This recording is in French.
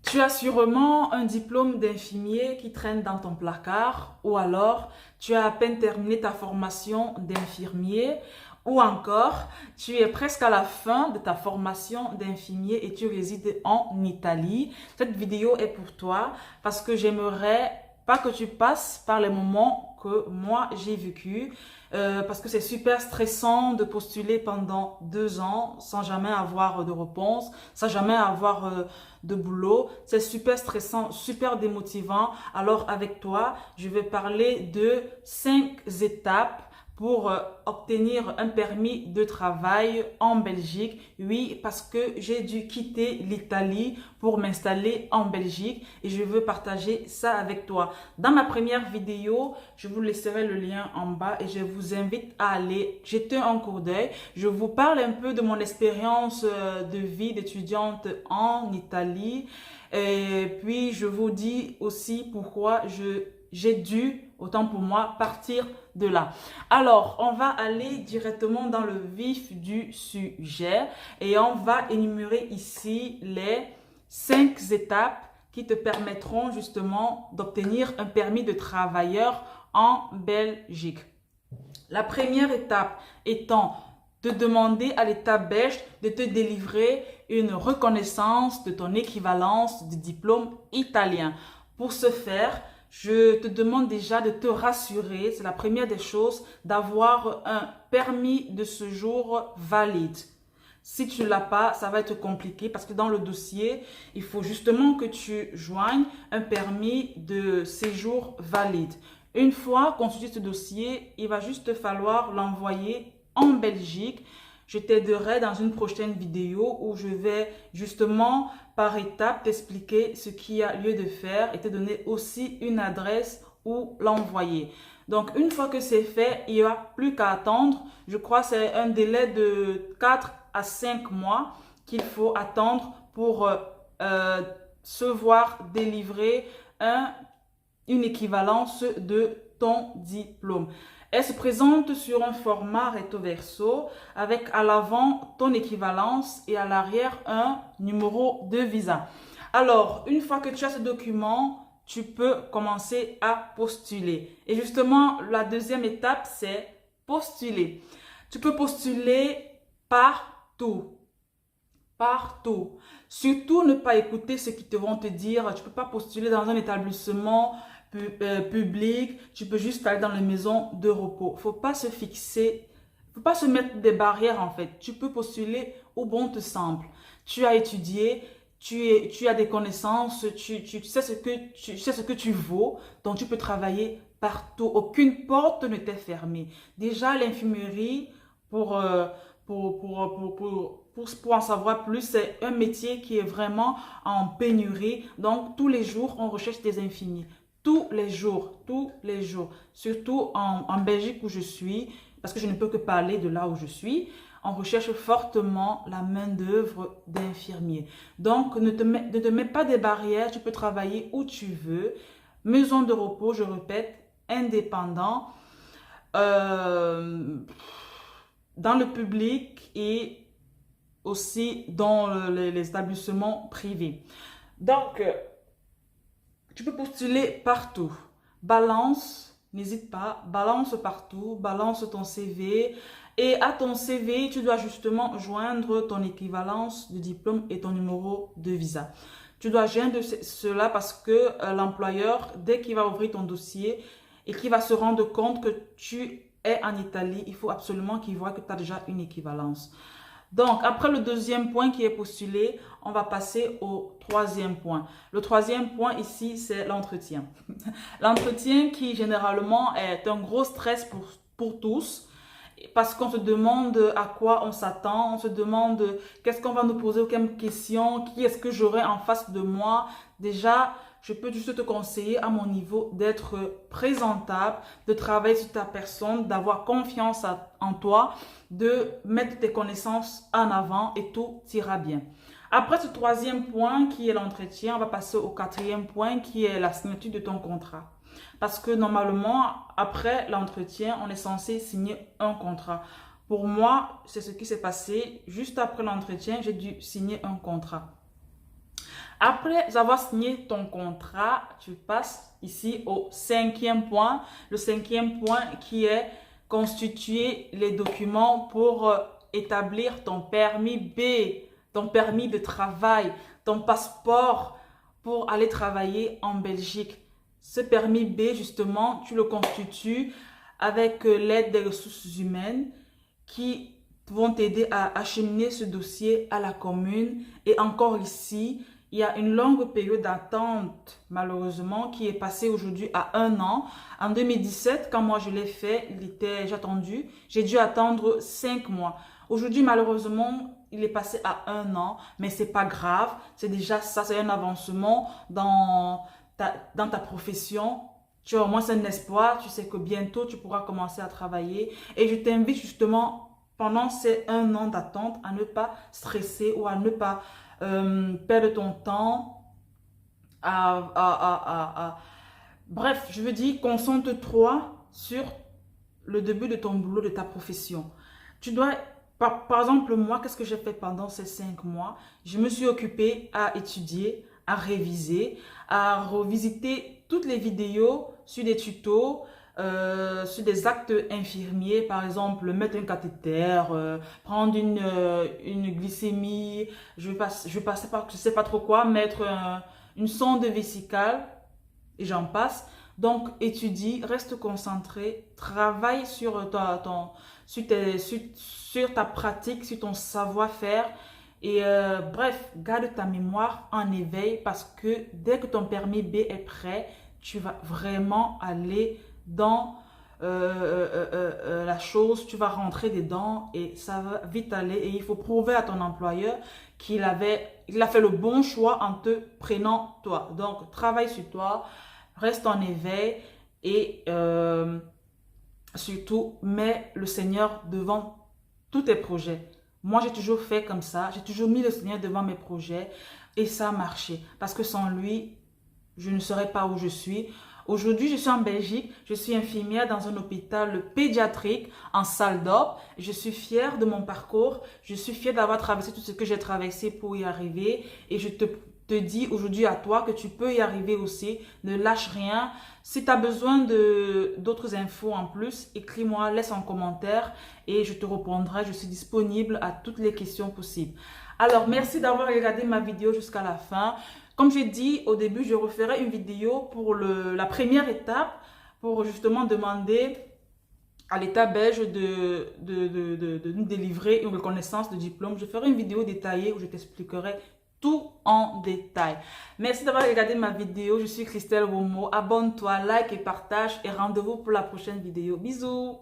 Tu as sûrement un diplôme d'infirmier qui traîne dans ton placard, ou alors tu as à peine terminé ta formation d'infirmier, ou encore tu es presque à la fin de ta formation d'infirmier et tu résides en Italie. Cette vidéo est pour toi parce que j'aimerais pas que tu passes par les moments que moi j'ai vécu, parce que c'est super stressant de postuler pendant 2 ans sans jamais avoir de réponse, sans jamais avoir de boulot. C'est super stressant, super démotivant. Alors avec toi, je vais parler de 5 étapes pour obtenir un permis de travail en Belgique. Oui, parce que j'ai dû quitter l'Italie pour m'installer en Belgique et je veux partager ça avec toi. Dans ma première vidéo, je vous laisserai le lien en bas et je vous invite à aller jeter un coup d'œil. Je vous parle un peu de mon expérience de vie d'étudiante en Italie et puis je vous dis aussi pourquoi j'ai dû, autant pour moi, partir de là. Alors, on va aller directement dans le vif du sujet et on va énumérer ici les 5 étapes qui te permettront justement d'obtenir un permis de travailleur en Belgique. La première étape étant de demander à l'État belge de te délivrer une reconnaissance de ton équivalence du diplôme italien. Pour ce faire, je te demande déjà de te rassurer, c'est la première des choses, d'avoir un permis de séjour valide. Si tu ne l'as pas, ça va être compliqué parce que dans le dossier, il faut justement que tu joignes un permis de séjour valide. Une fois constitué ce dossier, il va juste te falloir l'envoyer en Belgique. Je t'aiderai dans une prochaine vidéo où je vais justement par étapes t'expliquer ce qu'il y a lieu de faire et te donner aussi une adresse où l'envoyer. Donc une fois que c'est fait, il n'y a plus qu'à attendre. Je crois que c'est un délai de 4 à 5 mois qu'il faut attendre pour se voir délivrer une équivalence de ton diplôme. Elle se présente sur un format recto verso avec à l'avant ton équivalence et à l'arrière un numéro de visa. Alors, une fois que tu as ce document, tu peux commencer à postuler. Et justement, la deuxième étape, c'est postuler. Tu peux postuler partout. Partout. Surtout, ne pas écouter ce qu'ils te vont te dire. Tu ne peux pas postuler dans un établissement public. Tu peux juste aller dans les maisons de repos. Faut pas se fixer, faut pas se mettre des barrières en fait. Tu peux postuler où bon te semble. Tu as étudié, tu as des connaissances, tu sais ce que tu vaux. Donc, tu peux travailler partout. Aucune porte ne t'est fermée. Déjà, l'infirmerie, pour... pour en savoir plus, c'est un métier qui est vraiment en pénurie. Donc, tous les jours, on recherche des infirmiers. Tous les jours, surtout en Belgique où je suis, parce que je ne peux que parler de là où je suis, on recherche fortement la main-d'œuvre d'infirmiers. Donc, ne te mets pas des barrières, tu peux travailler où tu veux. Maison de repos, je répète, indépendant. Dans le public et aussi dans les établissements privés. Donc, tu peux postuler partout. Balance, n'hésite pas, balance partout, balance ton CV. Et à ton CV, tu dois justement joindre ton équivalence de diplôme et ton numéro de visa. Tu dois joindre cela parce que l'employeur, dès qu'il va ouvrir ton dossier et qu'il va se rendre compte que tu es en Italie, il faut absolument qu'il voit que tu as déjà une équivalence. Donc, après le deuxième point qui est postulé, on va passer au troisième point. Le troisième point ici, c'est l'entretien. L'entretien qui généralement est un gros stress pour tous parce qu'on se demande à quoi on s'attend, on se demande qu'est-ce qu'on va nous poser comme question, qui est-ce que j'aurai en face de moi. Déjà, je peux juste te conseiller à mon niveau d'être présentable, de travailler sur ta personne, d'avoir confiance en toi, de mettre tes connaissances en avant et tout ira bien. Après ce troisième point qui est l'entretien, on va passer au quatrième point qui est la signature de ton contrat. Parce que normalement, après l'entretien, on est censé signer un contrat. Pour moi, c'est ce qui s'est passé. Juste après l'entretien, j'ai dû signer un contrat. Après avoir signé ton contrat, tu passes ici au cinquième point. Le cinquième point qui est constituer les documents pour établir ton permis B, ton permis de travail, ton passeport pour aller travailler en Belgique. Ce permis B, justement, tu le constitues avec l'aide des ressources humaines qui vont t'aider à acheminer ce dossier à la commune. Et encore ici, il y a une longue période d'attente, malheureusement, qui est passée aujourd'hui à 1 an. En 2017, quand moi je l'ai fait, j'ai dû attendre 5 mois. Aujourd'hui, malheureusement, il est passé à 1 an, mais c'est pas grave. C'est déjà ça, c'est un avancement dans ta profession. Tu as au moins un espoir, tu sais que bientôt tu pourras commencer à travailler. Et je t'invite justement, pendant ces 1 an d'attente, à ne pas stresser ou à ne pas perdre ton temps. Bref, je veux dire, concentre-toi sur le début de ton boulot, de ta profession. Tu dois, par exemple, moi, qu'est-ce que j'ai fait pendant ces 5 mois? Je me suis occupée à étudier, à réviser, à revisiter toutes les vidéos sur des tutos, sur des actes infirmiers, par exemple, mettre un cathéter, prendre une glycémie, je sais pas trop quoi, mettre une sonde vésicale, et j'en passe. Donc, étudie, reste concentré, travaille sur sur ta pratique, sur ton savoir-faire. Et bref, garde ta mémoire en éveil parce que dès que ton permis B est prêt, tu vas vraiment aller dans la chose, tu vas rentrer dedans et ça va vite aller. Et il faut prouver à ton employeur il a fait le bon choix en te prenant toi. Donc, travaille sur toi, reste en éveil et surtout, mets le Seigneur devant tous tes projets. Moi, j'ai toujours fait comme ça. J'ai toujours mis le Seigneur devant mes projets et ça a marché. Parce que sans lui, je ne serais pas où je suis. Aujourd'hui, je suis en Belgique. Je suis infirmière dans un hôpital pédiatrique en salle d'op. Je suis fière de mon parcours. Je suis fière d'avoir traversé tout ce que j'ai traversé pour y arriver. Et je te dis aujourd'hui à toi que tu peux y arriver aussi. Ne lâche rien. Si tu as besoin d'autres infos en plus, écris-moi, laisse un commentaire et je te répondrai. Je suis disponible à toutes les questions possibles. Alors, merci d'avoir regardé ma vidéo jusqu'à la fin. Comme j'ai dit au début, je referai une vidéo pour la première étape pour justement demander à l'État belge de nous délivrer une reconnaissance de diplôme. Je ferai une vidéo détaillée où je t'expliquerai tout en détail. Merci d'avoir regardé ma vidéo. Je suis Christelle Womo. Abonne-toi, like et partage et rendez-vous pour la prochaine vidéo. Bisous!